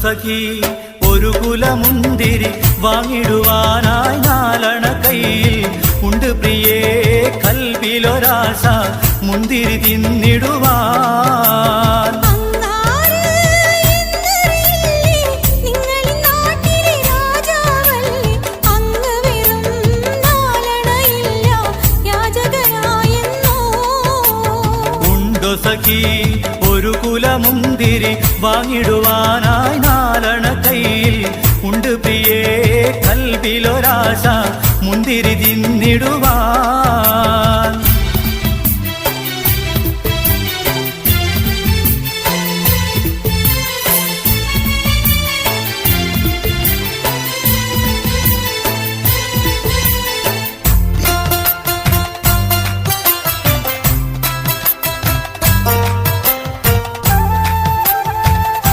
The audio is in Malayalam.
സഖി ഒരു കുലമുന്തിരി വാങ്ങിടുവാനായി നാലണ കയ്യിൽ ഉണ്ട് പ്രിയേ കൽവിലൊരാശ മുന്തിരി തിന്നിടുവാൻ. ഉണ്ടോ സഖി ഒരു കുലമുന്തിരി വാങ്ങിടുവാനായി നാലണ കയ്യിൽ ഉണ്ട് പ്രിയേ കൽവിലൊരാശ മുന്തിരി തിന്നിടുവാൻ.